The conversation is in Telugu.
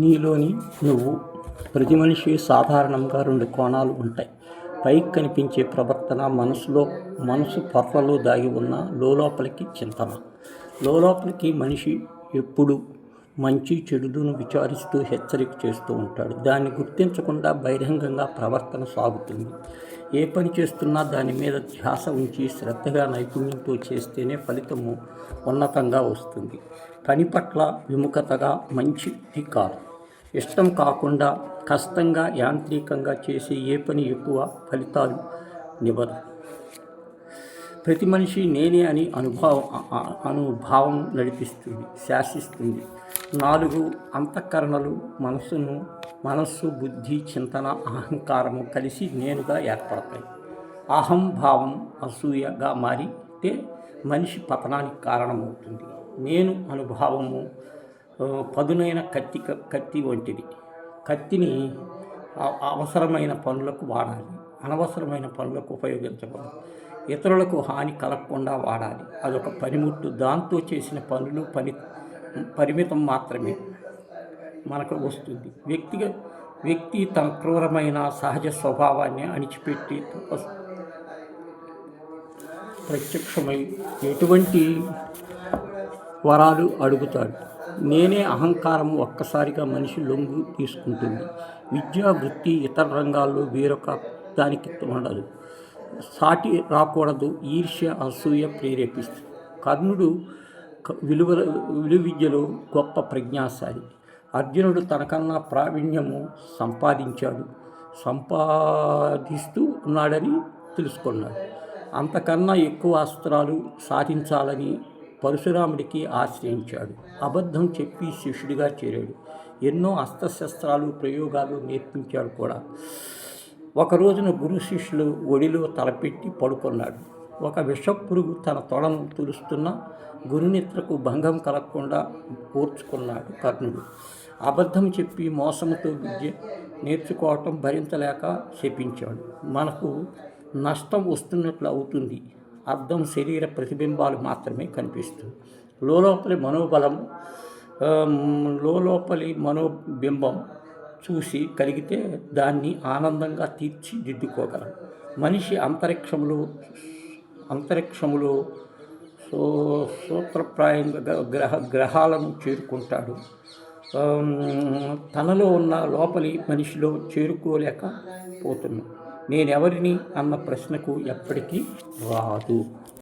నీలోని నువ్వు. ప్రతి మనిషి సాధారణంగా రెండు కోణాలు ఉంటాయి. పైకి కనిపించే ప్రవర్తన, మనసు పొరలలో దాగి ఉన్న లోపలికి చింతన. లోపలికి మనిషి ఎప్పుడు మంచి చెడులను విచారిస్తూ హెచ్చరిక చేస్తూ ఉంటాడు. దాన్ని గుర్తించకుండా బహిరంగంగా ప్రవర్తన సాగుతుంది. ఏ పని చేస్తున్నా దాని మీద ధ్యాస ఉంచి శ్రద్ధగా నైపుణ్యంతో చేస్తేనే ఫలితము ఉన్నతంగా వస్తుంది. పని పట్ల విముఖతగా మంచిది కాదు. ఇష్టం కాకుండా కష్టంగా యాంత్రికంగా చేసే ఏ పని ఎక్కువ ఫలితాలు నివ్వదు. ప్రతి మనిషి నేనే అని అనుభావం నడిపిస్తుంది, శాసిస్తుంది. 4 అంతఃకరణలు మనస్సు, బుద్ధి, చింతన, అహంకారము కలిసి నేనుగా ఏర్పడతాయి. అహంభావం అసూయగా మారితే మనిషి పతనానికి కారణమవుతుంది. నేను అనుభావము పదునైన కత్తి వంటిది. కత్తిని అవసరమైన పనులకు వాడాలి, అనవసరమైన పనులకు ఉపయోగించకూడదు. ఇతరులకు హాని కలగకుండా వాడాలి. అదొక పనిముట్టు. దాంతో చేసిన పనులు పరిమితం మాత్రమే మనకు వస్తుంది. వ్యక్తి తన క్రూరమైన సహజ స్వభావాన్ని అణిచిపెట్టి ప్రత్యక్షమై ఎటువంటి వరాలు అడుగుతాడు. నేనే అహంకారం ఒక్కసారిగా మనిషి లొంగు తీసుకుంటుంది. విద్యా, వృత్తి, ఇతర రంగాల్లో వేరొక దానికి ఉండదు. సాటి రాకూడదు. ఈర్ష్య, అసూయ ప్రేరేపిస్తుంది. కర్ణుడు విలువిద్యలో గొప్ప ప్రజ్ఞాశాలి. అర్జునుడు తనకన్నా ప్రావీణ్యము సంపాదిస్తూ ఉన్నాడని తెలుసుకున్నాడు. అంతకన్నా ఎక్కువ అస్త్రాలు సాధించాలని పరశురాముడికి ఆశ్రయించాడు. అబద్ధం చెప్పి శిష్యుడిగా చేరాడు. ఎన్నో అస్త్రశస్త్రాలు, ప్రయోగాలు నేర్పించాడు కూడా. ఒక రోజున గురు శిష్యులు ఒడిలో తలపెట్టి పడుకున్నాడు. ఒక విషపురుగు తన తొడను తులుస్తున్న గురునిద్రకు భంగం కలగకుండా ఓర్చుకున్నాడు కర్ణుడు. అబద్ధం చెప్పి మోసంతో విద్య నేర్చుకోవటం భరించలేక శపించాడు. మనకు నష్టం వస్తున్నట్లు అవుతుంది. అర్థం శరీర ప్రతిబింబాలు మాత్రమే కనిపిస్తుంది. లోపలి మనోబింబం చూసి కలిగితే దాన్ని ఆనందంగా తీర్చిదిద్దుకోగలం. మనిషి అంతరిక్షములో సూత్రప్రాయంగా గ్రహాలను చేరుకుంటాడు. తనలో ఉన్న లోపలి మనిషిలో చేరుకోలేకపోతున్నాడు. నేనెవరిని అన్న ప్రశ్నకు ఎప్పటికీ రాదు.